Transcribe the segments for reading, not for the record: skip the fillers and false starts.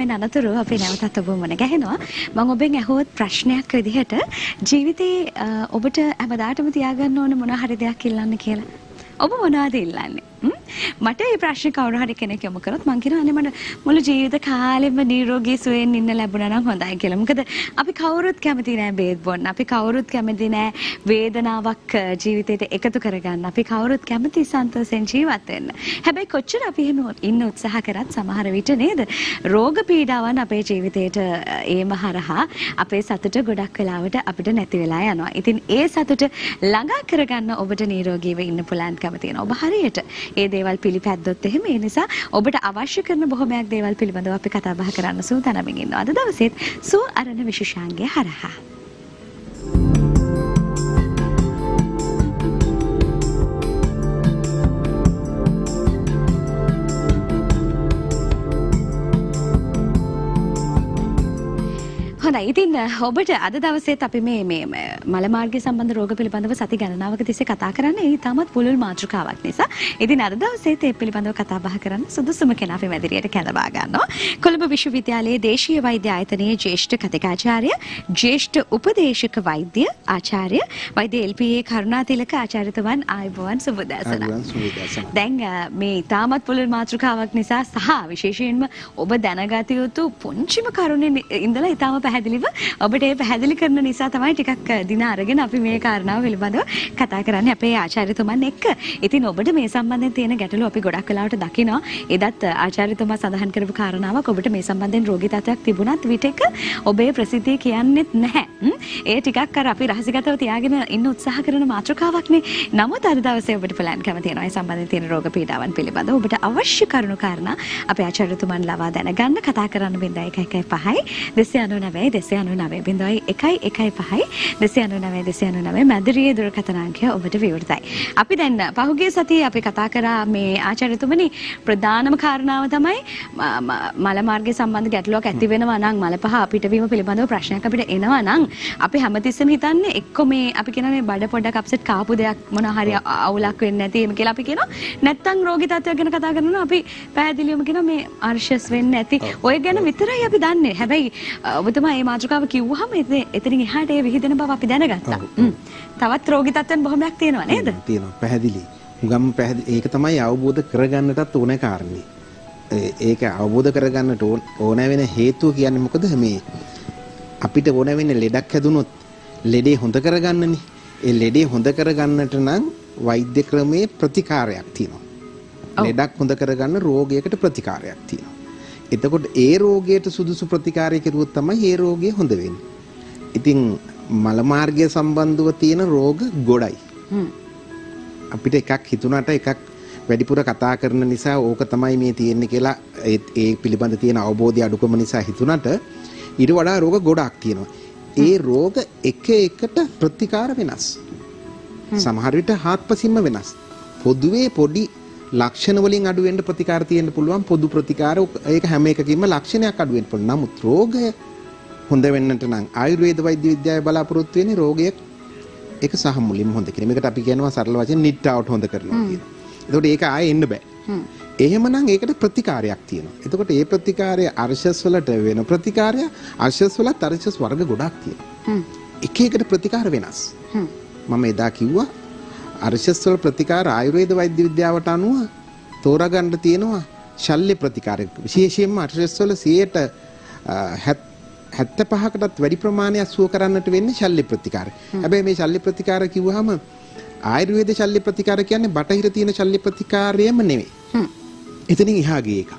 විරාමයෙන් අනතුරු අපි නැවතත් ඔබ මුණ ගැහෙනවා. මම ඔබෙන් අහුවොත් ප්‍රශ්නයක් විදිහට ජීවිතේ ඔබට හැමදාටම තියාගන්න ඕන මොන හරි දෙයක් ඉල්ලන්න කියලා. ඔබ මොනවද ඉල්ලන්නේ? මට මේ ප්‍රශ්නේ කවුරු හරි කෙනෙක් යොමු කරොත් මං කියනවා අනේ මට මුළු ජීවිත කාලෙම නිරෝගී සුවයෙන් ඉන්න ලැබුණා නම් හොඳයි කියලා. මොකද අපි කවුරුත් කැමති නෑ බේත් බොන්න. අපි කවුරුත් කැමති නෑ වේදනාවක් ජීවිතේට එකතු කරගන්න. අපි කවුරුත් කැමති සන්තෝෂෙන් ජීවත් වෙන්න. හැබැයි කොච්චර අපි එහෙම ඉන්න උත්සාහ කරත් සමහර විට නේද රෝග පීඩාවන් අපේ ජීවිතේට ඒම හරහා අපේ සතුට ගොඩක් වෙලාවට අපිට නැති වෙලා යනවා. ඉතින් ඒ සතුට ළඟා කරගන්න ඔබට නිරෝගීව ඉන්න පුළුවන්කම තියෙනවා. ඔබ හරියට ඒ දේවල් පිළිපැද්දොත් එහෙම ඒ නිසා ඔබට අවශ්‍ය කරන බොහොමයක් දේවල් පිළිබඳව අපි කතා බහ කරන්න සූදානම්ින් ඉන්නවා. අද දවසේත් සුව අරණ විශේෂාංගය හරහා හොඳයි. ඉතින් ඔබට අද දවසේත් අපි මේ මල මාර්ගය සම්බන්ධ රෝග පිළිබඳව සති ගණනාවක තිස්සේ කතා කරන්නේ ඒ තාමත් පුළුල් මාතෘකාවක් නිසා. ඉතින් අද දවසේත් ඒ පිළිබඳව කතා බහ කරන්න සුදුසුම කෙනා අපි මැදිරියට කැඳවා ගන්නවා. කොළඹ විශ්වවිද්‍යාලයේ දේශීය වෛද්‍ය ආයතනයේ ජ්‍යෙෂ්ඨ කතිකාචාර්ය, ජ්‍යෙෂ්ඨ උපදේශක වෛද්‍ය ආචාර්ය වෛද්‍ය එල්.පී.ඒ. කරුණාතිලක ආචාර්යතුමන් ආයුබෝවන් සුබදෑසන. දැන් මේ තාමත් පුළුල් මාතෘකාවක් නිසා සහ විශේෂයෙන්ම ඔබ දැනගත යුතු පුංචිම කරුණේ ඉඳලා ඊටම පැහැදිලිව ඔබට ඒ පැහැදිලි කරන නිසා තමයි ටිකක් දින අරගෙන අපි මේ කාරණාව පිළිබඳව කතා කරන්නේ අපේ ආචාර්යතුමන් එක්ක. ඉතින් ඔබට මේ සම්බන්ධයෙන් තියෙන ගැටලු අපි ගොඩක් වෙලාවට දකිනවා. එදත් ආචාර්යතුමා සඳහන් කරපු කාරණාවක් ඔබට මේ සම්බන්ධයෙන් රෝගී තත්ත්වයක් තිබුණත් විටක ඔබේ ප්‍රසිද්ධිය කියන්නේත් නැහැ. ඒ ටිකක් අර අපි රහසිගතව තියාගෙන ඉන්න උත්සාහ කරන මාතෘකාවක්නේ. නමුත් අද දවසේ ඔබට ප්ලෑන්කම තියෙනවා. ඒ සම්බන්ධයෙන් තියෙන රෝග පීඩාවන් පිළිබඳව ඔබට අවශ්‍ය කරුණු කාරණා අපේ ආචාර්යතුමන් ලවා දැනගන්න කතා කරන්න 0115 299 299 මැදිරියේ දුරකථන අංකය ඔබට විවෘතයි. අපි දැන් පහුගිය සතියේ අපි කතා කරා මේ ආචාර්යතුමනි ප්‍රධානම කාරණාව තමයි මල මාර්ගය සම්බන්ධ ගැටලුවක් ඇති වෙනවා නම් මල පහ පිටවීම පිළිබඳව ප්‍රශ්නයක් අපිට එනවා නම් අපි හැමතිස්සෙම හිතන්නේ එක්ක මේ අපි කියන මේ බඩ පොඩක් අප්සෙට් කාපු දෙයක් මොන හරි අවුලක් වෙන්නේ නැති එහෙම කියලා අපි කියනවා. නැත්තම් රෝගී තත්ත්වයක් ගැන කතා කරනවා අපි පැහැදිලිවම කියනවා මේ අර්ශස් වෙන්නේ නැති. ඔය ගැන විතරයි අපි දන්නේ. හැබැයි ඔබතුමා මේ මාතෘකාව කිව්වහම එතනින් එහාට ඒ විහිදෙන බව අපි දැනගත්තා. තවත් රෝගී තත්ත්වෙන් බොහොමයක් තියෙනවා නේද? තියෙනවා පැහැදිලි. ගම් පැහැදිලි. ඒක තමයි අවබෝධ කරගන්නටත් ඕන කාරණේ. ඒක අවබෝධ කරගන්නට ඕන වෙන හේතුව කියන්නේ මොකද? මේ අපිට ඕන වෙන්නේ ලෙඩක් හැදුනොත් ලෙඩේ හොඳ කරගන්නනේ. ඒ ලෙඩේ හොඳ කරගන්නට නම් වෛද්‍ය ක්‍රමයේ ප්‍රතිකාරයක් තියෙනවා. ලෙඩක් හොඳ කරගන්න රෝගයකට ප්‍රතිකාරයක් තියෙනවා. එතකොට ඒ රෝගයට සුදුසු ප්‍රතිකාරය කෙරුවොත් තමයි ඒ රෝගය හොඳ වෙන්නේ. ඉතින් මල මාර්ගය සම්බන්ධව තියෙන රෝග ගොඩයි. අපිට එකක් හිතුණාට එකක් වැඩිපුර කතා කරන නිසා ඕක තමයි මේ තියෙන්නේ කියලා ඒ පිළිබඳ තියෙන අවබෝධය අඩුකම නිසා හිතුණාට ඊට වඩා රෝග ගොඩක් තියෙනවා. ඒ රෝග එක එකට ප්‍රතිකාර වෙනස්. සමහර විට හාත්පසින්ම වෙනස්. පොදුවේ පොඩි ලක්ෂණ වලින් අඩු වෙන්න ප්‍රතිකාර තියෙන්න පුළුවන්. පොදු ප්‍රතිකාර ඒක හැම එකකින්ම ලක්ෂණයක් අඩු වෙන්න පුළුවන්. නමුත් රෝගය හොඳ වෙන්නට නම් ආයුර්වේද වෛද්‍ය විද්‍යාවේ බලාපොරොත්තු වෙන්නේ රෝගය ඒක සහ මුලින්ම හොඳ කිරීම. මේකට අපි කියනවා සරල වශයෙන් නිට්ටාවට හොඳ කරනවා කියලා. එතකොට ඒක ආයේ එන්න බෑ. එහෙමනම් ඒකට ප්‍රතිකාරයක් තියෙනවා. එතකොට ඒ ප්‍රතිකාරය අර්ශස් වලට වෙන ප්‍රතිකාරය අර්ශස් වලත් අර්ශස් වර්ග ගොඩක් තියෙනවා. එක එකට ප්‍රතිකාර වෙනස්. මම එදා කිව්වා අර්ශස් වල ප්‍රතිකාර ආයුර්වේද වෛද්‍ය විද්‍යාවට අනුව තෝරාගන්න තියෙනවා ශල්‍ය ප්‍රතිකාර. විශේෂයෙන්ම අර්ශස් වල 75කටත් වැඩි ප්‍රමාණයක් සුව කරන්නට වෙන්නේ ශල්‍ය ප්‍රතිකාර. හැබැයි මේ ශල්‍ය ප්‍රතිකාර කිව්වහම ආයුර්වේද ශල්‍ය ප්‍රතිකාර කියන්නේ බටහිර තියෙන ශල්‍ය ප්‍රතිකාරයම නෙවෙයි. එතනින් එහා ගිය එක.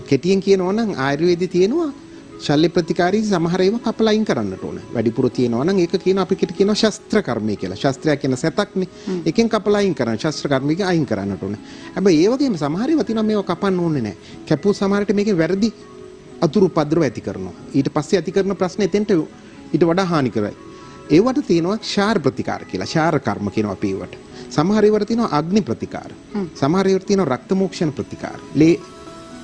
කෙටියෙන් කියනවා නම් ආයුර්වේදයේ තියෙනවා ශල්‍ය ප්‍රතිකාරී සමහර ඒවා කපලා අයින් කරන්නට ඕන. වැඩිපුර තියෙනවා නම් ඒක කියනවා අපි කියනවා ශස්ත්‍ර කර්මය කියලා. ශස්ත්‍රය කියන සතක්නේ. එකෙන් කපලා අයින් කරන්න ශස්ත්‍ර කර්මික අයින් කරන්නට ඕන. හැබැයි ඒ වගේම සමහර ඒවා තියෙනවා මේවා කපන්න ඕනේ නැහැ. කැපුව සමහරට මේකේ වැරදි අතුරු උපද්‍රව ඇති කරනවා. ඊට පස්සේ ඇති කරන ප්‍රශ්න එතෙන්ට ඊට වඩා හානි කරයි. ඒවට තියෙනවා ශාර ප්‍රතිකාර කියලා. ශාර කර්ම කියනවා අපි ඒවට. සමහර ඒවට තියෙනවා අග්නි ප්‍රතිකාර. සමහර ඒවට තියෙනවා රක්ත මෝක්ෂණ ප්‍රතිකාර. ලේ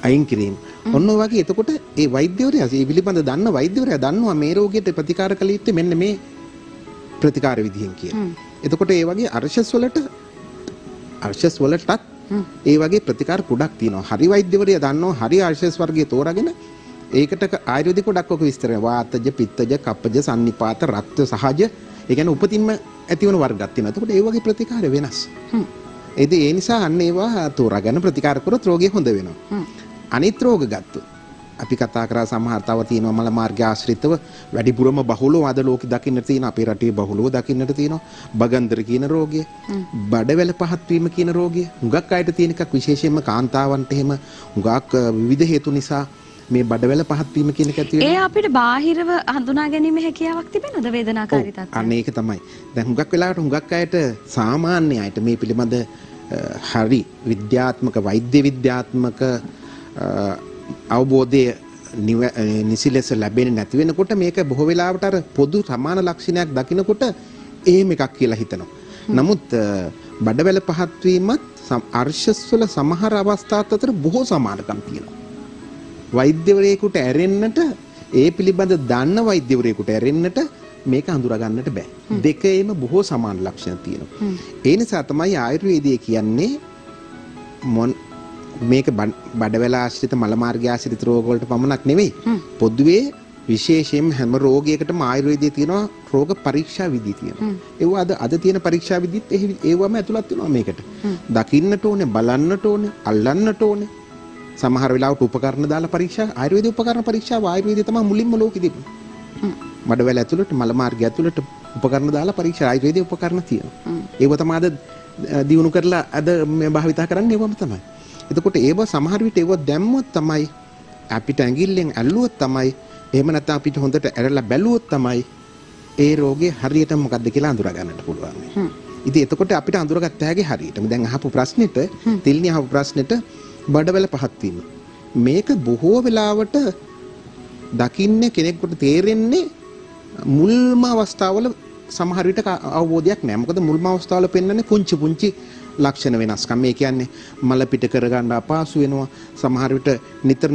අයින් කිරීම. ඔන්න ඔය වගේ එතකොට ඒ වෛද්‍යවරයා මේ පිළිබඳ දන්න වෛද්‍යවරයා දන්නවා මේ රෝගයට ප්‍රතිකාර කළ යුත්තේ මෙන්න මේ ප්‍රතිකාර විදිහෙන් කියලා. එතකොට ඒ වගේ අර්ශස් වලටත් ඒ වගේ ප්‍රතිකාර ගොඩක් තියෙනවා. හරි වෛද්‍යවරිය දන්නවා හරි ආයුෂ වර්ගයේ තෝරාගෙන ඒකට ආයුර්වේදික ගොඩක් ඔක විස්තර කරනවා. වාතජ, පිත්තජ, කප්පජ, සන්නිපාත, රක්ත සහජ. ඒ කියන්නේ උපතින්ම ඇතිවන වර්ගයක් තියෙනවා. එතකොට ඒ වගේ ප්‍රතිකාර වෙනස්. ඒ නිසා අන්න ඒවා තෝරාගෙන ප්‍රතිකාර කරොත් රෝගය හොඳ වෙනවා. අනිත් රෝග ගත්තොත් අපි කතා කරා සමහර තව තියෙනවා මල මාර්ගය ආශ්‍රිතව වැඩිපුරම බහුලව අද ලෝකෙ දකින්නට තියෙන අපේ රටේ බහුලව දකින්නට තියෙනවා බගන්දර කියන රෝගය, බඩවැල පහත් වීම කියන රෝගය. හුඟක් අයට තියෙන එකක් විශේෂයෙන්ම කාන්තාවන්ට එහෙම හුඟක් විවිධ හේතු නිසා මේ බඩවැල පහත් වීම කියන එක ඇති වෙනවා. ඒ අපිට බාහිරව හඳුනා ගැනීම හැකියාවක් තිබෙනවද වේදනාකාරී තත්ත්වය? අන්න ඒක තමයි. දැන් හුඟක් වෙලාවට හුඟක් අයට සාමාන්‍ය අයට මේ පිළිබඳ හරි විද්‍යාත්මක වෛද්‍ය විද්‍යාත්මක අවබෝධය නිසි ලෙස ලැබෙන්නේ නැති වෙනකොට මේක බොහෝ වෙලාවට අර පොදු සමාන ලක්ෂණයක් දකිනකොට එහෙම එකක් කියලා හිතනවා. නමුත් බඩවැල පහත් වීමත් අර්ශස් වල සමහර අවස්ථාත් අතර බොහෝ සමානකම් තියෙනවා. වෛද්‍යවරයෙකුට ඇරෙන්නට ඒ පිළිබඳ දන්න වෛද්‍යවරයෙකුට ඇරෙන්නට මේක හඳුනා ගන්නට බෑ. දෙකේම බොහෝ සමාන ලක්ෂණ තියෙනවා. ඒ නිසා තමයි ආයුර්වේදයේ කියන්නේ මේක බඩවැල ආශ්‍රිත මල මාර්ගය ආශ්‍රිත රෝග වලට පමණක් නෙවෙයි. පොදුවේ විශේෂයෙන්ම හැම රෝගයකටම ආයුර්වේදයේ තියෙනවා රෝග පරීක්ෂා විධි තියෙනවා. ඒවා අද තියෙන පරීක්ෂා විධිත් ඒවම ඇතුළත් වෙනවා මේකට. දකින්නට ඕනේ, බලන්නට ඕනේ, අල්ලන්නට ඕනේ. සමහර වෙලාවට උපකරණ දාලා පරීක්ෂා ආයුර්වේද උපකරණ පරීක්ෂාව ආයුර්වේදයේ තමයි මුලින්ම ලෝකෙ තිබුණේ. බඩවැල ඇතුළට මල මාර්ගය ඇතුළට උපකරණ දාලා පරීක්ෂා ආයුර්වේදයේ උපකරණ තියෙනවා. ඒව තමයි අද දිනු කරලා අද මේ භාවිතා කරන්නේ ඒවම තමයි. එතකොට ඒව සමහර විට ඒව දැම්මොත් තමයි අපිට ඇඟිල්ලෙන් ඇල්ලුවොත් තමයි එහෙම නැත්නම් අපිට හොඳට ඇරලා බැලුවොත් තමයි ඒ රෝගේ හරියට මොකක්ද කියලා අඳුර ගන්නට පුළුවන්. ඉතින් එතකොට අපිට අඳුරගත්ත හැකි හරියටම දැන් අහපු ප්‍රශ්නෙට තිල්නි අහපු ප්‍රශ්නෙට බඩවැල පහත් වීම මේක බොහෝ වෙලාවට දකින්නේ කෙනෙකුට තේරෙන්නේ මුල්ම අවස්ථාවල සමහර විට අවබෝධයක් නැහැ. මොකද මුල්ම අවස්ථාවල පෙන්වන්නේ පුංචි ලක්ෂණ වෙනස්කම්. මේ කියන්නේ මල පිට කරගන්න අපහසු වෙනවා. සමහර විට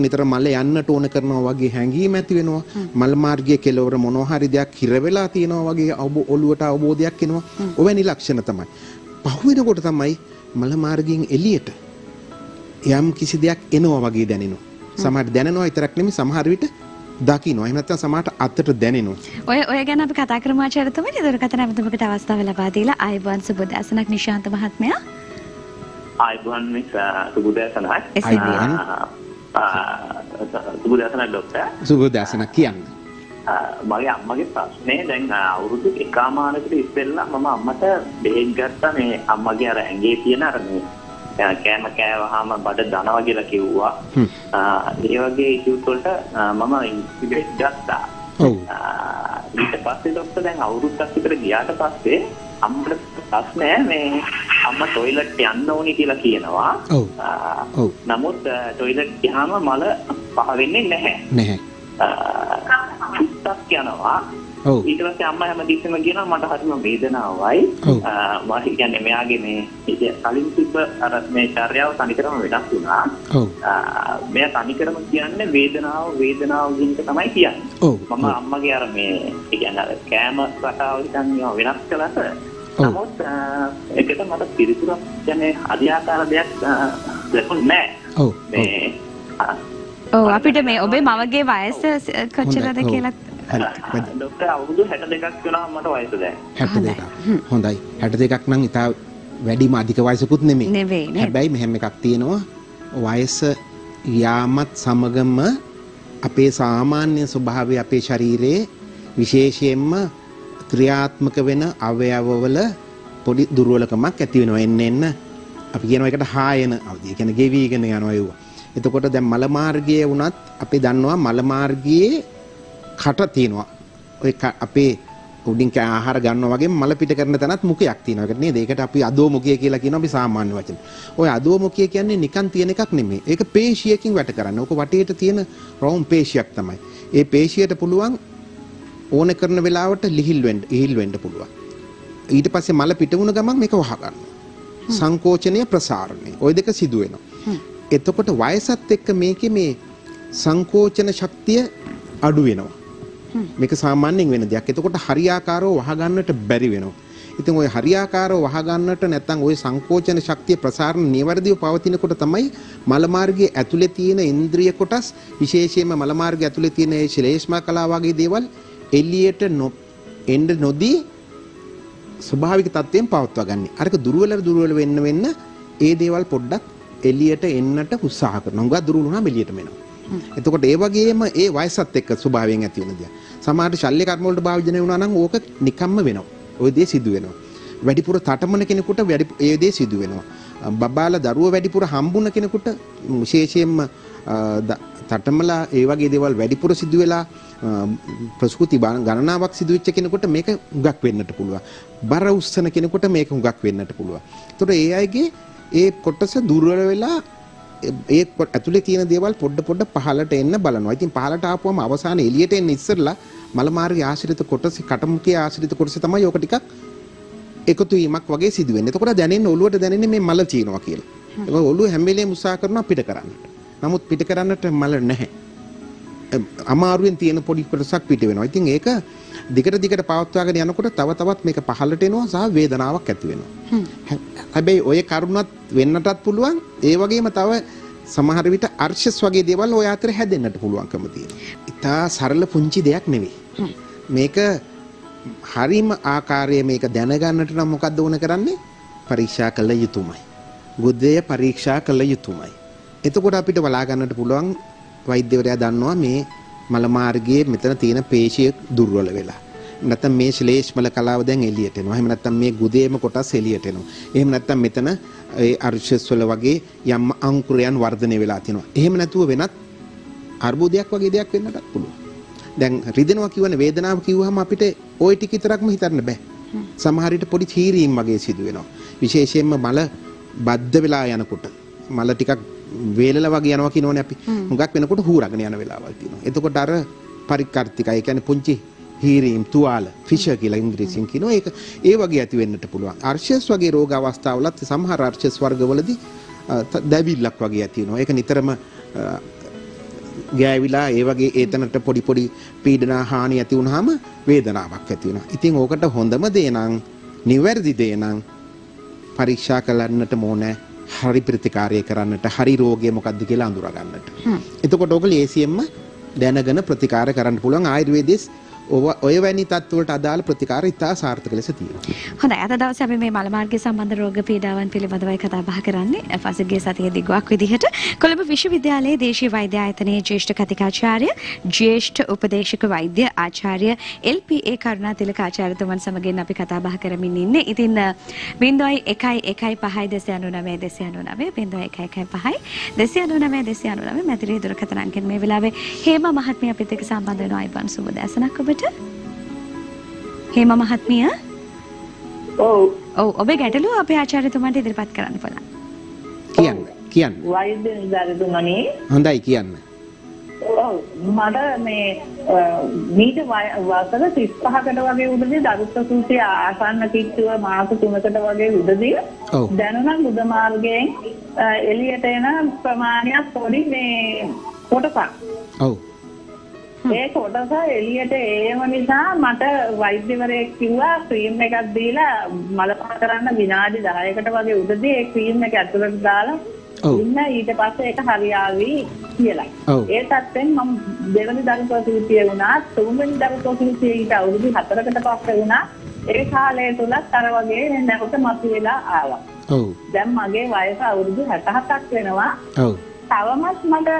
නිතර මල යන්නට ඕන කරනවා වගේ හැඟීම් ඇති වෙනවා. මල් මාර්ගයේ කෙලවර මොනවා හරි දෙයක් හිර වෙලා තියෙනවා වගේ ඔළුවට අවබෝධයක් එනවා. ඔවැනි ලක්ෂණ තමයි. පහුවෙනකොට තමයි මල මාර්ගයෙන් එළියට යම් කිසි දෙයක් එනවා වගේ දැනෙනවා. සමහර දැනෙනවා විතරක් නෙමෙයි සමහර විට දකින්නවා. එහෙම නැත්නම් සමහරට අතට දැනෙනවා. ඔය ගැන අපි කතා කරමු ආචාර්යතුමනි. දුරකථන අපිට අවස්ථාව ලබා දීලා ආයුබෝවන් සුබෝදෑසනක් නිශාන්ත මහත්මයා. ආයුබෝවන් මිස් සුබෝදෑසනක්. සුබෝදෑසනක් ડોක්ටර්. සුබෝදෑසනක් කියන්නේ. මගේ අම්මගේ ප්‍රශ්නේ දැන් අවුරුදු එකමාරකට ඉස්සෙල්ලා මම අම්මට බෙහෙත් ගත්තා මේ අම්මගේ අර ඇඟේ තියෙන අර මේ කෑම කෑවහම බඩ දනවා කියලා කිව්වා. ඒ වගේ ඉෂුස් වලට මම ඉන්සිඩන්ට් ගත්තා. ඊට පස්සේ ડોක්ටර් දැන් අවුරුද්දක් විතර ගියාට පස්සේ අම්මට ප්‍රශ්නේ මේ අම්මා টয়ලට් යන්න ඕනි කියලා කියනවා. නමුත් টয়ලට් ගියාම මල පහ වෙන්නේ නැහැ. චුට්ටක් යනවා. ඊට පස්සේ අම්මා හැමදෙස්සෙම කියනවා මට හරිම වේදනාවයි. මම කියන්නේ මෙයාගේ මේ කලින් තිබ්බ අර මේ චර්යාව තනිකරම වෙනස් වුණා. මෙයා තනිකරම කියන්නේ වේදනාව කියන එක තමයි කියන්නේ. මම අම්මගේ අර මේ කියන්නේ අර කෑම රටාව හිතන්නේ වෙනස් කළාට නමුත් ඒකට මට පිළිතුරක් කියන්නේ අධ්‍යාකාර දෙයක් ලැබුණේ නැහැ. අපිට මේ ඔබේ මවගේ වයස කොච්චරද කියලා ડોක්ටර් අවුරුදු 62ක් වෙනවා මට වයස දැන්. 62ක්. හොඳයි. 62ක් නම් ඉතා වැඩිම අධික වයසකුත් නෙමෙයි. හැබැයි මෙහෙම එකක් තියෙනවා. වයස යාමත් සමගම අපේ සාමාන්‍ය ස්වභාවය අපේ ශරීරයේ විශේෂයෙන්ම ක්‍රියාත්මක වෙන අවයවවල පොඩි දුර්වලකමක් ඇති වෙනවා. එන්න අපි කියනවා ඒකට හායන අවධිය. ඒ කියන්නේ ගෙවිගෙන යනවා ඒවා. එතකොට දැන් මල මාර්ගයේ වුණත් අපි දන්නවා මල මාර්ගයේ කට තියෙනවා. ඔය අපේ උඩින් ආහාර ගන්නවා වගේ මල පිට කරන තැනත් මුඛයක් තියෙනවා. ඒකට නේද? ඒකට අපි අදෝමුඛය කියලා කියනවා අපි සාමාන්‍ය වචන. ඔය අදෝමුඛය කියන්නේ නිකන් තියෙන එකක් නෙමෙයි. ඒක පේශියකින් වැට කරන්නේ. ඕක වටේට තියෙන රවුම් පේශියක් තමයි. ඒ පේශියට පුළුවන් ඕන කරන වෙලාවට ඉහිල් වෙන්න පුළුවන්. ඊට පස්සේ මල පිට වුණ ගමන් මේක වහ ගන්නවා. සංකෝචනය ප්‍රසාරණය. ওই දෙක සිදු වෙනවා. එතකොට වයසත් එක්ක මේකේ මේ සංකෝචන ශක්තිය අඩු වෙනවා. මේක සාමාන්‍යයෙන් වෙන දෙයක්. එතකොට හරියාකාරව වහ ගන්නට බැරි වෙනවා. ඉතින් ওই හරියාකාරව වහ ගන්නට නැත්නම් ওই සංකෝචන ශක්තිය ප්‍රසාරණ නිවැරදිව පවතිනකොට තමයි මල මාර්ගයේ ඇතුලේ තියෙන ඉන්ද්‍රිය කොටස් විශේෂයෙන්ම මල මාර්ගයේ ඇතුලේ තියෙන ඒ ශ්ලේෂ්මා කලාව වගේ දේවල් එළියට එන්න නොදී ස්වභාවික තත්ත්වයෙන් පවත්වා ගන්න. අරක දුර්වල වෙන්න ඒ දේවල් පොඩ්ඩක් එළියට එන්නට උත්සාහ කරනවා. උඟා දුර්වල වුණාම එළියටම එනවා. එතකොට ඒ වගේම ඒ වයසත් එක්ක ස්වභාවයෙන් ඇති වෙන දේ. සමහරට ශල්‍ය කර්ම වලට භාවිතය වුණා නම් ඕක නිකම්ම වෙනවා. ওই දේ සිදු වෙනවා. වැඩිපුර තටමන කෙනෙකුට ඒ දේ සිදු වෙනවා. බබාලා දරුව වැඩිපුර හම්බුන කෙනෙකුට විශේෂයෙන්ම තටමලා ඒ වගේ දේවල් වැඩිපුර සිදු වෙලා ප්‍රසූති ගණනාවක් සිදු වෙච්ච කෙනෙකුට මේක හුඟක් වෙන්නට පුළුවන්. බර උස්සන කෙනෙකුට මේක හුඟක් වෙන්නට පුළුවන්. ඒතකොට ඒ අයගේ ඒ කොටස දුර්වල වෙලා ඒ ඇතුලේ තියෙන දේවල් පොඩ පහළට එන්න බලනවා. ඉතින් පහළට ආපුවම අවසානයේ එළියට එන්න ඉස්සෙල්ලා මල මාර්ගයේ ආශ්‍රිත කොටස කටමුඛයේ ආශ්‍රිත කොටස තමයි ඕක ටිකක් එකතු වීමක් වගේ සිදු වෙන්නේ. එතකොට දැනෙන්නේ ඔළුවට දැනෙන්නේ මේ මල තියෙනවා කියලා. ඒක ඔළුව හැම වෙලේම උත්සාහ කරනවා පිට කරන්නට. නමුත් පිට කරන්නට මල නැහැ. අමාරුවෙන් තියෙන පොඩි කොටසක් පිට වෙනවා. ඉතින් ඒක දිගට පවත්වාගෙන යනකොට තව තවත් මේක පහළට එනවා සහ වේදනාවක් ඇති වෙනවා. හැබැයි ඔය කරුණත් වෙන්නටත් පුළුවන්. ඒ වගේම තව සමහර විට අර්ශස් වගේ දේවල් ඔය අතර හැදෙන්නට පුළුවන්කම තියෙනවා. ඉතා සරල පුංචි දෙයක් නෙවෙයි. මේක හරිම ආකාරයේ මේක දැනගන්නට නම් මොකද්ද ඕන කරන්නේ? පරීක්ෂා කළ යුතුමයි. ගුදය පරීක්ෂා කළ යුතුමයි. එතකොට අපිට බලා ගන්නට පුළුවන් වෛද්‍යවරයා දන්නවා මේ මල මාර්ගයේ මෙතන තියෙන පේශිය දුර්වල වෙලා. නැත්නම් මේ ශ්ලේෂ්මල කලාව දැන් එළියට එනවා. එහෙම නැත්නම් මේ ගුදේම කොටස් එළියට එනවා. එහෙම නැත්නම් මෙතන ඒ අර්ශස් වල වගේ යම් අංකුරයන් වර්ධනය වෙලා තිනවා. එහෙම නැතුව වෙනත් අර්බුදයක් වගේ දෙයක් වෙන්නටත් පුළුවන්. දැන් රිදෙනවා කියවන වේදනාව කිව්වහම අපිට ওই ටික විතරක්ම හිතන්න බෑ. සමහර විට පොඩි චීරීම් වගේ සිදු වෙනවා. විශේෂයෙන්ම මල බද්ධ වෙලා යනකොට මල ටිකක් වේලලා වගේ යනවා කියනෝනේ අපි. හුඟක් වෙනකොට හූරගෙන යන වෙලාවල් තියෙනවා. එතකොට අර පරිකර්තිකයි කියන්නේ පුංචි හීරීම් තුවාල ෆිෂර් කියලා ඉංග්‍රීසියෙන් කියනවා. ඒක ඒ වගේ ඇති වෙන්නට පුළුවන්. අර්ශස් වගේ රෝග අවස්ථාවලත් සමහර අර්ශස් වර්ගවලදී දැවිල්ලක් වගේ ඇති වෙනවා. ඒක නිතරම ගෑවිලා ඒ වගේ ඒතනට පොඩි පීඩන හානි ඇති වුනහම වේදනාවක් ඇති වෙනවා. ඉතින් ඕකට හොඳම දේ නම් නිවැරදි දේ නම් පරීක්ෂා කරන්නට ඕනේ. හරි ප්‍රතිකාරය කරන්නට හරි රෝගය මොකක්ද කියලා අඳුරා ගන්නට. එතකොට ඔක ලේසියෙන්ම දැනගෙන ප්‍රතිකාර කරන්න පුළුවන්. ආයුර්වේදයේ ඔය වැනි තත්ත්වවලට අදාළ ප්‍රතිකාර ඉතා සාර්ථක ලෙස තියෙනවා. හොඳයි. අද දවසේ අපි මේ මල මාර්ගය සම්බන්ධ රෝග පීඩාවන් පිළිබඳවයි කතා බහ කරන්නේ. පසුගිය සතියේ දිගුවක් විදිහට කොළඹ විශ්වවිද්‍යාලයේ දේශීය වෛද්‍ය ආයතනයේ ජ්‍යෙෂ්ඨ කතිකාචාර්ය, ජ්‍යෙෂ්ඨ උපදේශක වෛද්‍ය ආචාර්ය LPA කරුණාතිලක ආචාර්යතුමන් සමගින් අපි කතා බහ කරමින් ඉන්නේ. ඉතින් 0115 මැදිරියේ දුරකථන අංකයෙන් මේ වෙලාවේ හේම මහත්මිය අපිත් එක්ක සම්බන්ධ වෙනවා. අයිබන් සුබ දැසනක් ඔබට. හේම මහත්මිය. ඔව් ඔබේ ගැටලුව අපේ ආචාර්යතුමාට ඉදිරිපත් කරන්න පුළුවන්. කියන්න. වෛද්‍ය නිලධාරීතුමනි. හොඳයි කියන්න. ඔව් මට මේ මීට වසර 35කට වගේ උඩදී දරුත් ප්‍රසූතිය ආසන්න කිට්ටුව මාස 3කට වගේ උඩදී දැනුණා බුද මාර්ගයෙන් එළියට එන ප්‍රමාණයක් පොඩි මේ කොටසක්. ඔව්. ඒ කොටස එළියට ඒම නිසා මට වෛද්‍යවරයෙක් කිව්වා ක්‍රීම් එකක් දීලා මල පහ කරන්න විනාඩි 10කට වගේ උඩදී ඒ ක්‍රීම් එක ඇතුළට දාලා ඉන්න ඊට පස්සේ ඒක හරියාවි කියලා. ඒ තත්ත්වෙන් මම දෙවෙනි දරු ප්‍රසූතිය වුණා, තුන්වෙනි දරු ප්‍රසූතිය ඊට අවුරුදු 4කට පස්සේ වුණා. ඒ කාලය තුලත් අර වගේ නැවත මතුවලා ආවා. ඔව්. දැන් මගේ වයස අවුරුදු 67ක් වෙනවා. ඔව්. තවමත් මට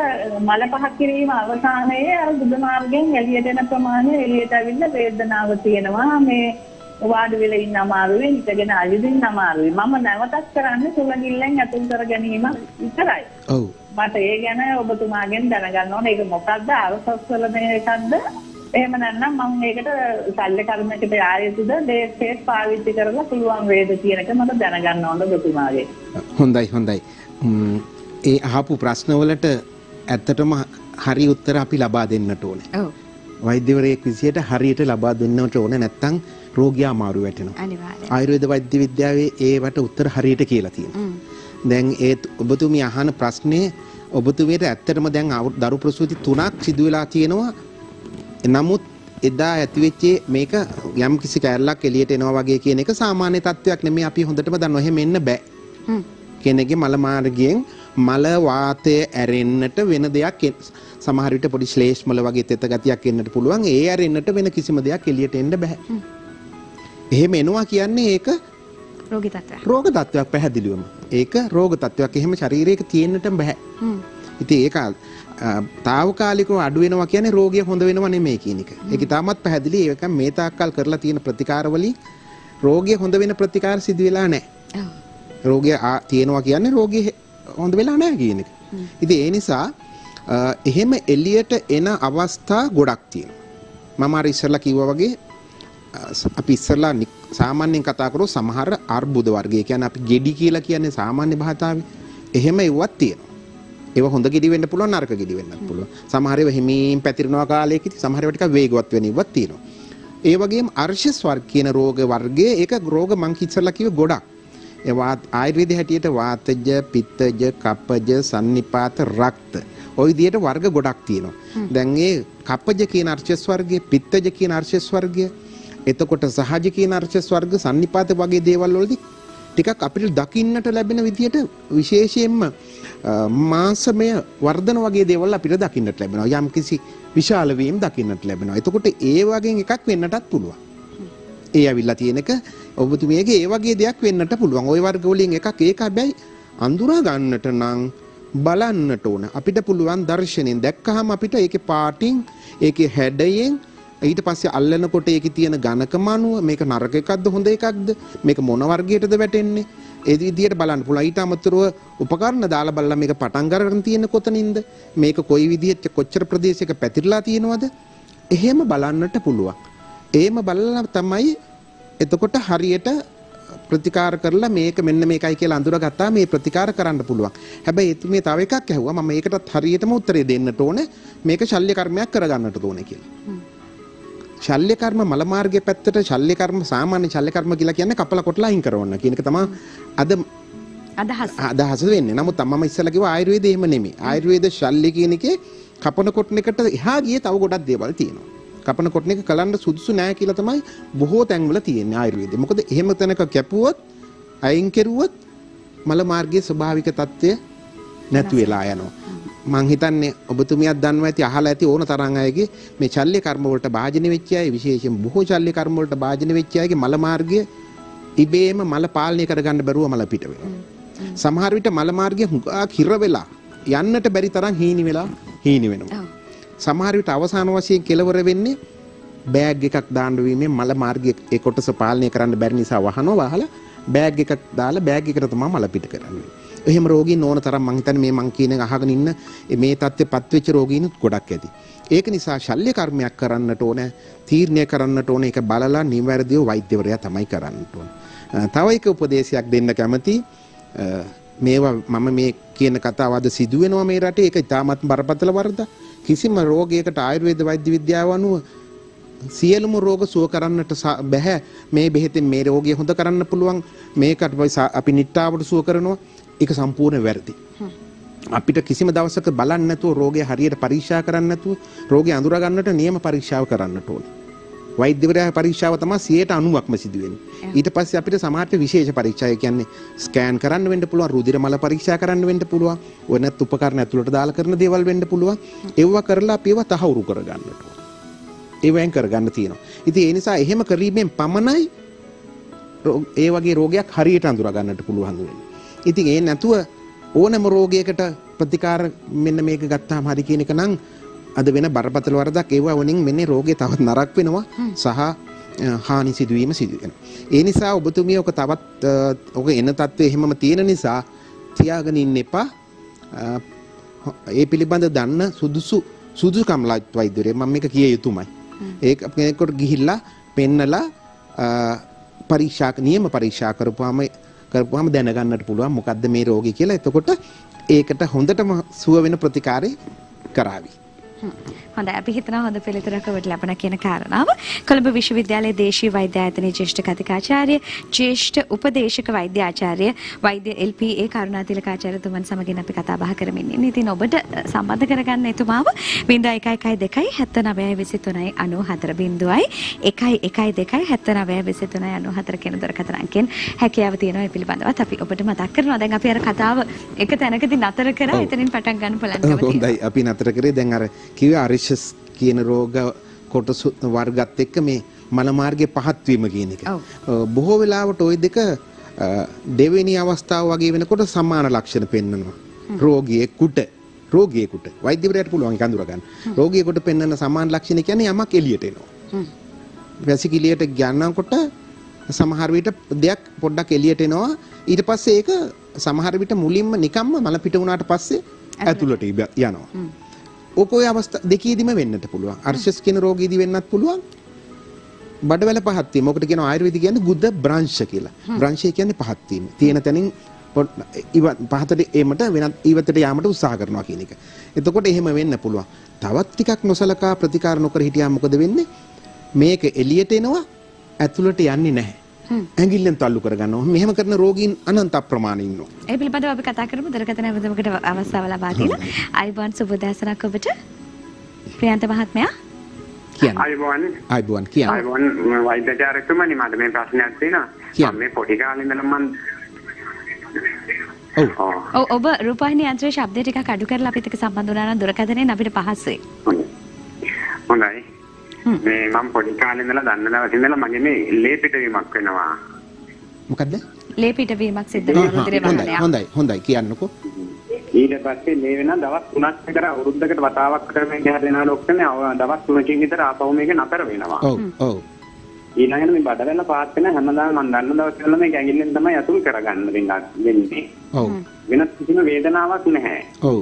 මල පහ කිරීම අවසානයේ අර බුදු මාර්ගයෙන් එළියට එන ප්‍රමාණය එළියට ඇවිල්ලා වේදනාව තියෙනවා. මේ වාඩි වෙලා ඉන්න අමාරුයි, හිටගෙන අලිදින්න අමාරුයි. මම නැවතත් කරන්නේ සුලගිල්ලෙන් ඇතුල් කර ගැනීම විතරයි. ඔව්. මට ඒ ගැන ඔබතුමාගෙන් දැනගන්න ඕනේ. ඒක මොකක්ද? අරසස් වල මේ එකක්ද? එහෙම නැත්නම් මම මේකට ශල්‍ය කර්මයකට ආයෙත්ද ඩේට් පාවිච්චි කරලා පුළුවන් වේද කියන එක මට දැනගන්න ඕන ඔබතුමාගෙන්. හොඳයි. ඒ අහපු ප්‍රශ්නවලට ඇත්තටම හරි උත්තර අපි ලබා දෙන්නට ඕනේ. ඔව්. වෛද්‍යවරයෙක් විදියට හරියට ලබා දෙන්නට ඕනේ නැත්නම් රෝගියා අමාරු වැටෙනවා. අනිවාර්යයෙන්. ආයුර්වේද වෛද්‍ය විද්‍යාවේ ඒවට උත්තර හරියට කියලා තියෙනවා. දැන් ඒ ඔබතුමිය අහන ප්‍රශ්නේ ඔබතුමියට ඇත්තටම දැන් දරු ප්‍රසූති 3ක් සිදු වෙලා තියෙනවා. නමුත් එදා ඇතිවෙච්ච මේක යම් කිසි කැලලක් එළියට එනවා වගේ කියන එක සාමාන්‍ය තත්වයක් නෙමෙයි අපි හොඳටම දන්නවා. එහෙම එන්න බෑ. කෙනෙක්ගේ මල මාර්ගයෙන් මල වාතය ඇරෙන්නට වෙන දෙයක් සමහර විට පොඩි ශ්ලේෂ්මල වගේ තෙත ගතියක් එන්නට පුළුවන්. ඒ ඇරෙන්නට වෙන කිසිම දෙයක් එළියට එන්න බෑ. එහෙම එනවා කියන්නේ ඒක රෝගී තත්ත්වයක්. රෝග තත්ත්වයක් පැහැදිලිවම. ඒක රෝග තත්ත්වයක්. එහෙම ශරීරයක තියෙන්නට බෑ. ඉතින් ඒක తాවකාලිකව අඩු වෙනවා කියන්නේ රෝගිය හොඳ වෙනව නෙමෙයි කියන එක. ඒක තාමත් පැහැදිලි. ඒක මේ තාක්කල් කරලා තියෙන ප්‍රතිකාර වලින් රෝගිය හොඳ වෙන ප්‍රතිකාර සිදු වෙලා නැහැ. රෝගිය තියෙනවා කියන්නේ රෝගිය හොඳ වෙලා නැහැ කියන එක. ඉතින් ඒ නිසා එහෙම එළියට එන අවස්ථා ගොඩක් තියෙනවා. මම අර ඉස්සෙල්ලා කිව්වා වගේ අපි ඉස්සෙල්ලා සාමාන්‍යයෙන් කතා කරෝ සමහර අර්බුද වර්ගය කියන්නේ අපි ගෙඩි කියලා කියන්නේ සාමාන්‍ය භාෂාවේ. එහෙම ඒවත් තියෙනවා. ඒව හොඳ ගෙඩි වෙන්න පුළුවන් නරක ගෙඩි වෙන්නත් පුළුවන්. සමහර ඒවා හිමින් පැතිරෙනවා කාලයකදී සමහර ඒවා ටිකක් වේගවත් වෙන ඉවත් තියෙනවා. ඒ වගේම අර්ශස් වර්ග කියන රෝග වර්ගයේ ඒක රෝග මං ඉස්සෙල්ලා කිව්වේ ගොඩක්. ඒ ආයුර්වේද හැටියට වාතජ, පිත්තජ, කප්පජ, සන්නිපාත, රක්ත. ওই විදිහට වර්ග ගොඩක් තියෙනවා. දැන් ඒ කප්පජ කියන අර්ශස් වර්ගය, පිත්තජ කියන අර්ශස් වර්ගය, එතකොට සහජ කියන අර්ශස් වර්ග, සන්නිපාත වගේ දේවල් වලදී ටිකක් අපිට දකින්නට ලැබෙන විදිහට විශේෂයෙන්ම මාංශමය වර්ධන වගේ දේවල් අපිට දකින්නට ලැබෙනවා. යම් කිසි විශාල වීම දකින්නට ලැබෙනවා. එතකොට ඒ වගේ එකක් වෙන්නටත් පුළුවන්. ඒ ඇවිල්ලා තියෙන එක ඔබතුමියගේ ඒ වගේ දෙයක් වෙන්නට පුළුවන්. ওই වර්ග වලින් එකක්. ඒක හැබැයි අඳුරා ගන්නට නම් බලන්නට ඕන. අපිට පුළුවන් දර්ශනෙන් දැක්කහම අපිට ඒකේ පාටින්, ඒකේ හැඩයෙන්, ඊට පස්සේ අල්ලනකොට ඒකේ තියෙන ඝනකම අනුව මේක නරක එකක්ද හොඳ එකක්ද, මේක මොන වර්ගයටද වැටෙන්නේ, ඒ විදිහට බලන්න පුළුවන්. ඊට අමතරව උපකරණ දාලා බලලා මේක පටන් ගන්න තියෙන කොතනින්ද, මේක කොයි විදිහට කොච්චර ප්‍රදේශයක පැතිරලා තියෙනවද, එහෙම බලන්නට පුළුවන්. එහෙම බලලා තමයි එතකොට හරියට ප්‍රතිකාර කරලා මේක මෙන්න මේකයි කියලා අඳුරගත්තා මේ ප්‍රතිකාර කරන්න පුළුවන්. හැබැයි එතුමිය තව එකක් ඇහුවා මම මේකටත් හරියටම උත්තරේ දෙන්නට ඕනේ. මේක ශල්‍ය කර්මයක් කරගන්නට ඕනේ කියලා. ශල්‍ය කර්ම මල මාර්ගයේ පැත්තට ශල්‍ය කර්ම සාමාන්‍ය ශල්‍ය කර්ම කියලා කියන්නේ කපලා කොටලා අයින් කරවන්න කියන එක තමයි අදහස වෙන්නේ. නමුත් මම ඉස්සෙල්ලා කිව්වා ආයුර්වේදය එහෙම නෙමෙයි. ආයුර්වේද ශල්‍ය කියන එකේ කපන කොටන එකට එහා ගියේ තව ගොඩක් දේවල් තියෙනවා. කපන කොටන එක කලන්න සුදුසු නෑ කියලා තමයි බොහෝ තැන්වල තියෙන්නේ ආයුර්වේදේ. මොකද එහෙම තැනක කැපුවොත් අයින් කෙරුවොත් මල මාර්ගයේ ස්වභාවික తත්වය නැති වෙලා යනවා. මං හිතන්නේ ඔබතුමියක් දන්නවා ඇති අහලා ඇති ඕන තරම් අයගේ මේ ශල්‍ය කර්ම වලට භාජන වෙච්ච අය, විශේෂයෙන් බොහෝ ශල්‍ය කර්ම වලට භාජන වෙච්ච අයගේ මල මාර්ගය ඉබේම මල පාලනය කරගන්න බැරුව මල පිට වෙනවා. සමහර විට මල මාර්ගය හුඟා කිර වෙලා යන්නට බැරි තරම් හීනි වෙනවා. සමහර විට අවසාන වශයෙන් කෙලවර වෙන්නේ බෑග් එකක් දාන්න වීමෙන් මල මාර්ගයේ ඒ කොටස පාලනය කරන්න බැරි නිසා වහලා බෑග් එකක් දාලා බෑග් එකට තමයි මල පිට කරන්නේ. එහෙම රෝගීන් ඕන තරම් මං හිතන්නේ මේ මං කියන අහගෙන ඉන්න මේ තත්ත්වෙපත් වෙච්ච රෝගීනුත් ගොඩක් ඇති. ඒක නිසා ශල්‍ය කර්මයක් කරන්නට ඕන, තීරණය කරන්නට ඕන. ඒක බලලා නිවැරදිව වෛද්‍යවරයා තමයි කරන්නට ඕන. තව එක උපදේශයක් දෙන්න කැමතියි. මේවා මම මේ කියන කතාව අද සිදු වෙනවා මේ රටේ. ඒක ඉතාමත් බරපතල වරදක්. කිසිම රෝගයකට ආයුර්වේද වෛද්‍ය විද්‍යාව අනුව සියලුම රෝග සුව කරන්නට බෑ. මේ බෙහෙතෙන් මේ රෝගය හොඳ කරන්න පුළුවන්, මේකට අපි නිට්ටාවට සුව කරනවා. ඒක සම්පූර්ණ වැරදි. අපිට කිසිම දවසක බලන්න නැතුව රෝගය හරියට පරීක්ෂා කරන්න නැතුව රෝගය අඳුරා ගන්නට නියම පරීක්ෂාව කරන්නට ඕනේ. වෛද්‍යවරයා පරීක්ෂාව තමයි 90%ක්ම සිදු වෙන්නේ. ඊට පස්සේ අපිට සමහරට විශේෂ පරීක්ෂා කියන්නේ ස්කෑන් කරන්න වෙන්න පුළුවන්, රුධිර මල පරීක්ෂා කරන්න වෙන්න පුළුවන්, වෙනත් උපකරණ ඇතුළට දාලා කරන දේවල් වෙන්න පුළුවන්. ඒවා කරලා අපි ඒවා තහවුරු කරගන්නට ඕනේ. ඒවෙන් කරගන්න තියෙනවා. ඉතින් ඒ නිසා එහෙම කිරීමෙන් පමණයි ඒ වගේ රෝගයක් හරියට අඳුරා ගන්නට පුළුවන් වෙන්නේ. ඉතින් ඒ නැතුව ඕනම රෝගයකට ප්‍රතිකාර මෙන්න මේක ගත්තාම හරි කියන එක නම් අද වෙන බරපතල වරදක්. ඒවා වලින් මෙන්නේ රෝගේ තවත් නරක වෙනවා සහ හානි සිදුවීම සිදු වෙනවා. ඒ නිසා ඔබතුමිය ඔක තවත් ඔක එන තත්ත්වය එහෙමම තියෙන නිසා තියාගෙන ඉන්න එපා. ඒ පිළිබඳ දන්න සුදුසුකම් ලත් වෛද්‍යවරයෙක් මම මේක කිය යුතුමයි. ඒක කෙනෙකුට ගිහිල්ලා පෙන්නලා නියම පරීක්ෂා කරපුවාම දැනගන්නට පුළුවන් මොකද්ද මේ රෝගී කියලා. එතකොට ඒකට හොඳටම සුව වෙන ප්‍රතිකාරය කරાવી. හොඳයි අපි හිතනවා හොඳ පිළිතුරක් ඔබට ලැබුණා කියන කාරණාව. කොළඹ විශ්වවිද්‍යාලයේ දේශීය වෛද්‍ය ආයතනයේ ජ්‍යෙෂ්ඨ කතිකාචාර්ය, ජ්‍යෙෂ්ඨ උපදේශක වෛද්‍ය ආචාර්ය, වෛද්‍ය LPA කරුණාතිලකාචාර්යතුමන් සමගින් අපි කතා බහ කරමින් ඉන්නේ. ඉතින් ඔබට සම්බන්ධ කරගන්න එතුමාව 0112 79 23 94 0112 කියන දුරකථන අංකයෙන් හැකියාව තියෙනවා ඒ පිළිබඳවත් අපි ඔබට මතක් කරනවා. දැන් අපි අර කතාව එක තැනකදී නතර කරා. එතනින් පටන් ගන්න පුළුවන්කම තියෙනවා. හොඳයි අපි නතර කරේ දැන් අර කිව්වේ අරිෂස් කියන රෝග කොටස වර්ගත් එක්ක මේ මල මාර්ගයේ පහත් වීම කියන එක. බොහෝ වෙලාවට ওই දෙක දෙවෙනි අවස්ථාව වගේ වෙනකොට සමාන ලක්ෂණ පෙන්වනවා. රෝගියෙකුට වෛද්‍යවරයාට පුළුවන් ඒක අඳුර ගන්න. රෝගියෙකුට පෙන්වන සමාන ලක්ෂණ කියන්නේ යමක් එළියට එනවා. වැසිකිළියට ගන්නකොට සමහර විට දෙයක් පොඩ්ඩක් එළියට එනවා. ඊට පස්සේ ඒක සමහර විට මුලින්ම නිකම්ම මල පිට වුණාට පස්සේ ඇතුළට යනවා. ඔය අවස්ථා දෙකේදීම වෙන්නට පුළුවන්. අර්ශස් කියන රෝගීදී වෙන්නත් පුළුවන්. බඩවැල පහත් වීම. මොකට කියනවා ආයුර්වේද කියන්නේ ගුද බ්‍රාංශ කියලා. බ්‍රාංශය කියන්නේ පහත් වීම. තියෙන තැනින් පහතට එීමට වෙනත් ඊවතට යාමට උත්සාහ කරනවා කියන එක. එතකොට එහෙම වෙන්න පුළුවන්. තවත් ටිකක් නොසලකා ප්‍රතිකාර නොකර හිටියාම මොකද වෙන්නේ? මේක එළියට එනවා ඇතුළට යන්නේ නැහැ. ඇඟිල්ලෙන් තල්ලු කරගන්නවා. මෙහෙම කරන රෝගීන් අනන්ත අප්‍රමාණ ඉන්නවා. ඒ පිළිබඳව අපි කතා කරමු. දුරකථන අවධමකට අවස්ථාව ලබා දීලා. අයිබෝන් සුබෝදෑසනක් ඔබට. ප්‍රියන්ත මහත්මයා. කියන්න. අයිබෝන් කියන්න. අයිබෝන් වෛද්‍යචාරකතුමනි මට මේ ප්‍රශ්නයක් තියෙනවා. මම මේ පොඩි කාලේ ඉඳලා ඔබ රූපවාහිනී යන්ත්‍රයේ ශබ්දය ටිකක් අඩු කරලා අපිත් එක්ක සම්බන්ධ වුණා නම් දුරකථනයෙන් අපිට පහසුයි. හොඳයි. මේ මම පොඩි කාලේ ඉඳලා දන්න දවසේ ඉඳලා මගේ මේ ලේ පිටවීමක් වෙනවා. මොකද්ද? ලේ පිටවීමක් සිද්ධ වෙනවා රුධිරය වහලයක්. හොඳයි කියන්නකෝ. ඊට පස්සේ මේ වෙන දවස් 3ක් විතර අවුරුද්දකට වතාවක් කරමින් හැදෙනවා ලොක්කනේ දවස් 3කින් විතර ආපහු මේක නතර වෙනවා. ඔව්. ඊළඟට මේ බඩවැල පාත් වෙන හැමදාම මම දන්න දවස්වල මේ ඇඟිල්ලෙන් තමයි අතුල් කරගන්න වෙන්නේ. ඔව්. වෙනත් කිසිම වේදනාවක් නැහැ. ඔව්.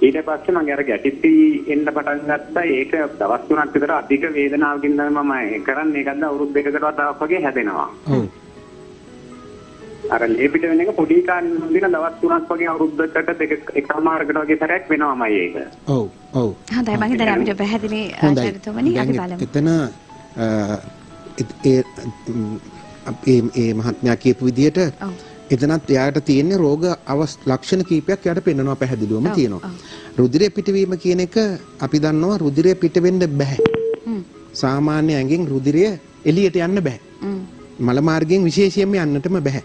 ඊට පස්සේ මම අර ගැටිප්පි එන්න පටන් ගත්තා. ඒක දවස් 3ක් විතර අධික වේදනාවකින් තමයි මම කරන්නේ. ඒකත් අවුරුදු දෙකකට වතාවක් වගේ හැදෙනවා. ඔව්. අර ලේ පිට වෙන එක පොඩි කාලේ ඉඳන් දවස් 3ක් වගේ අවුරුද්දකට එකමාරකට වගේ සැරයක් වෙනවාමයි ඒක. ඔව්. හොඳයි මම හිතන්නේ අපිට පැහැදිලි ආචාර්යතුමනි අපි බලමු. එතන ඒ මහත්මයා කියපු විදිහට එතනත් එයාට තියෙන රෝග ලක්ෂණ කීපයක් එයාට පෙන්වනවා පැහැදිලිවම තියෙනවා. රුධිරය පිටවීම කියන එක අපි දන්නවා රුධිරය පිට වෙන්න බෑ. සාමාන්‍ය ඇඟෙන් රුධිරය එළියට යන්න බෑ. මල මාර්ගයෙන් විශේෂයෙන්ම යන්නටම බෑ.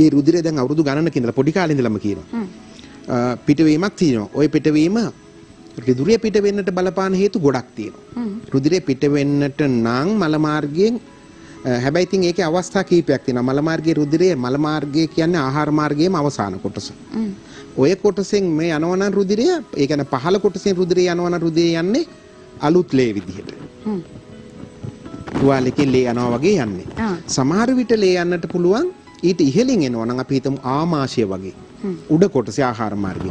ඒ රුධිරය දැන් අවුරුදු ගණනක ඉඳලා පොඩි කාලේ ඉඳලම කියනවා. පිටවීමක් තියෙනවා. ওই පිටවීම රුධිරය පිට වෙන්නට බලපාන හේතු ගොඩක් තියෙනවා. රුධිරය පිට වෙන්නට නම් මල මාර්ගයෙන් හැබැයි ඉතින් ඒකේ අවස්ථා කීපයක් තියෙනවා. මල මාර්ගයේ රුධිරය මල මාර්ගය කියන්නේ ආහාර මාර්ගයේම අවසාන කොටස. ඔය කොටසෙන් මේ යනවනම් රුධිරය ඒ කියන්නේ පහළ කොටසෙන් රුධිරය යනවනම් රුධිරය යන්නේ අලුත් ලේ විදිහට. තුවාලෙකින් ලේ යනවා වගේ යන්නේ. සමහර විට ලේ යන්නට පුළුවන් ඊට ඉහළින් එනවනම් අපි හිතමු ආමාශය වගේ. උඩ කොටසේ ආහාර මාර්ගය.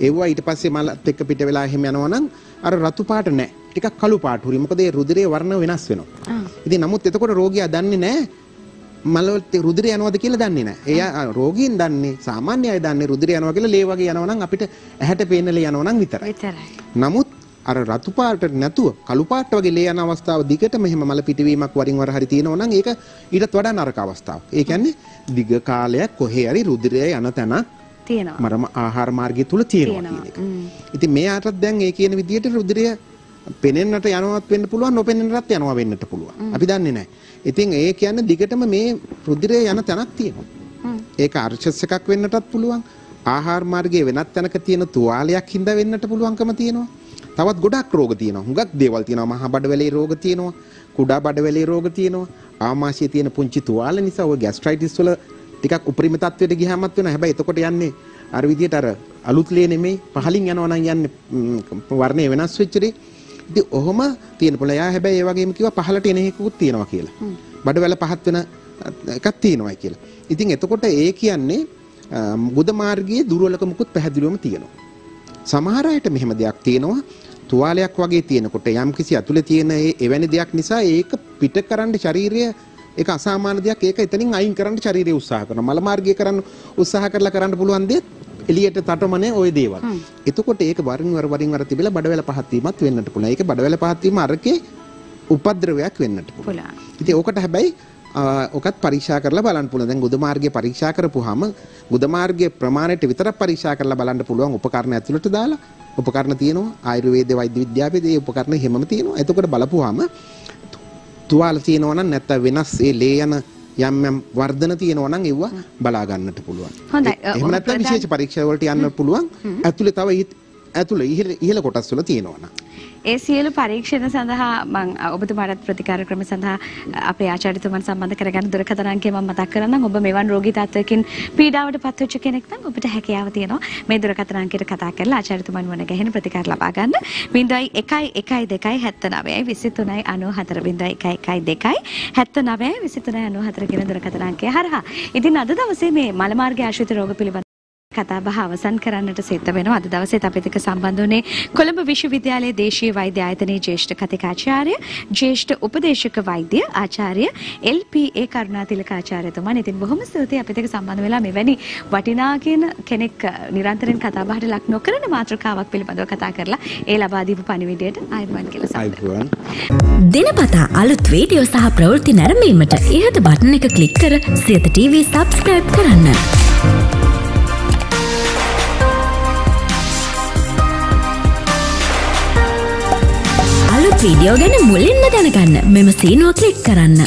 ඒවා ඊට පස්සේ මලත් එක්ක පිට වෙලා එහෙම යනවනම් අර රතු පාට නැහැ. ටිකක් කළු පාට හුරි. මොකද ඒ රුධිරයේ වර්ණ වෙනස් වෙනවා. ඉතින් නමුත් එතකොට රෝගියා දන්නේ නැහැ මලවලට රුධිරය යනවද කියලා දන්නේ නැහැ. එයා රෝගීන් දන්නේ සාමාන්‍ය අය දන්නේ රුධිරය යනවා කියලා ලේ වගේ යනවනම් අපිට ඇහැට පේන ලේ යනවනම් විතරයි. නමුත් අර රතු පාට නැතුව කළු පාට වගේ ලේ යන අවස්ථාව දිගටම එහෙම මල පිටවීමක් වරින් වර හරි තියෙනවනම් ඒක ඊටත් වඩා නරක අවස්ථාවක්. ඒ කියන්නේ දිග කාලයක් කොහේ හරි රුධිරය යන තැනක් තියෙනවා. මරම ආහාර මාර්ගය තුල තියෙනවා කියන එක. ඉතින් මෙයාටත් දැන් ඒ කියන විදිහට රුධිරය පෙනෙන්නට යනවත් වෙන්න පුළුවන් නොපෙනෙන්නටත් යනවා වෙන්නට පුළුවන්. අපි දන්නේ නැහැ. ඉතින් ඒ කියන්නේ දිගටම මේ රුධිරය යන තැනක් තියෙනවා. ඒක අර්ශස් එකක් වෙන්නටත් පුළුවන්. ආහාර මාර්ගයේ වෙනත් තැනක තියෙන තුවාලයක් හින්දා වෙන්නට පුළුවන්කම තියෙනවා. තවත් ගොඩක් රෝග තියෙනවා. හුඟක් දේවල් තියෙනවා. මහා බඩවැලේ රෝග තියෙනවා. කුඩා බඩවැලේ රෝග තියෙනවා. ආමාශයේ තියෙන පුංචි තුවාල නිසා ඔය ગેස්ට්‍රයිටිස් වල ටිකක් උපරිම තත්ත්වයට ගියාමත් වෙනවා. හැබැයි එතකොට යන්නේ අර විදියට අර අලුත් ලේ නෙමෙයි පහලින් යනවා නම් යන්නේ වර්ණය වෙනස් වෙච්ච දේ. ඉතින් ඔහොම තියෙන පුළුවන්. යා හැබැයි ඒ වගේම කිව්වා පහලට එන එකකුත් තියෙනවා කියලා. බඩවැල පහත් වෙන එකක් තියෙනවා කියලා. ඉතින් එතකොට ඒ කියන්නේ ගුද මාර්ගයේ දුර්වලකමකුත් පැහැදිලිවම තියෙනවා. සමහර අයට මෙහෙම දෙයක් තියෙනවා. තුවාලයක් වගේ තියෙනකොට යම් කිසි අතුලේ තියෙන එවැනි දෙයක් නිසා ඒක පිට කරන්න ශරීරය ඒක අසාමාන්‍ය දෙයක්. ඒක එතනින් අයින් කරන්න ශරීරය උත්සාහ කරනවා. මල මාර්ගය කරන්න උත්සාහ කරලා කරන්න පුළුවන් දෙයක් එළියට තටමනේ ওই දේවල්. එතකොට ඒක වරින් වර තිබිලා බඩවැල පහත් වීමත් වෙන්නට පුළුවන්. ඒක බඩවැල පහත් වීම අරකේ උපද්‍රවයක් වෙන්නට පුළුවන්. ඉතින් ඕකට හැබැයි ඔකත් පරීක්ෂා කරලා බලන්න පුළුවන්. දැන් ගුද මාර්ගයේ පරීක්ෂා කරපුවාම ගුද මාර්ගයේ ප්‍රමාණයට විතරක් පරීක්ෂා කරලා බලන්න පුළුවන් උපකරණ ඇතුළට දාලා. උපකරණ තියෙනවා ආයුර්වේද වෛද්‍ය විද්‍යාවේ ඒ උපකරණ හැමම තියෙනවා. එතකොට බලපුවාම තුවාල තියෙනවා නම් නැත්නම් වෙනස් ඒ ලේ යන යම් වර්ධන තියෙනවා නම් ඒව බලා ගන්නට පුළුවන්. හොඳයි. එහෙම නැත්නම් විශේෂ පරීක්ෂා වලට යන්න පුළුවන්. ඇතුලේ තව ඇතුලේ ඉහළ කොටස් වල තියෙනවා නම්. ඒ සියලු පරීක්ෂණ සඳහා මම ඔබතුමාට ප්‍රතිකාර ක්‍රම සඳහා අපේ ආචාර්යතුමන් සම්බන්ධ කරගන්න දුරකථන අංකය මම මතක් කරන්නම්. ඔබ මෙවන් රෝගී තත්ත්වයකින් පීඩාවට පත්වෙච්ච කෙනෙක් නම් ඔබට හැකියාව තියෙනවා මේ දුරකථන අංකයට කතා කරලා ආචාර්යතුමන් වුණ ගැහෙන ප්‍රතිකාර ලබා ගන්න. 0112 79 23 94 0112 79 23 94 කියන දුරකථන අංකය හරහා. ඉතින් අද දවසේ මේ මල මාර්ග ආශ්‍රිත රෝග පිළිබඳ කතා බහ අවසන් කරන්නට සිද්ධ වෙනවා. අද දවසේ අපිත් එක්ක සම්බන්ධ වුණේ කොළඹ විශ්වවිද්‍යාලයේ දේශීය වෛද්‍ය ආයතනයේ ජ්‍යෙෂ්ඨ කතිකාචාර්ය, ජ්‍යෙෂ්ඨ උපදේශක වෛද්‍ය ආචාර්ය LPA කරුණාතිලක ආචාර්යතුමන්. ඉතින් බොහොම ස්තුතියි අපිත් එක්ක සම්බන්ධ වෙලා මෙවැනි වටිනා කියන කෙනෙක් නිරන්තරයෙන් කතා බහට ලක් නොකරන මාතෘකාවක් පිළිබඳව කතා කරලා ඒ ලබා දීපු පණිවිඩයට ආයුබෝවන් කියලා සම්බන්ධ. දිනපතා අලුත් වීඩියෝ සහ ප්‍රවෘත්ති නැරඹීමට ඉහත බටන් එක ක්ලික් කර සියත TV subscribe කරන්න. අලුත් වීඩියෝ ගැන මුලින්ම දැනගන්න මෙම සීනුව ක්ලික් කරන්න.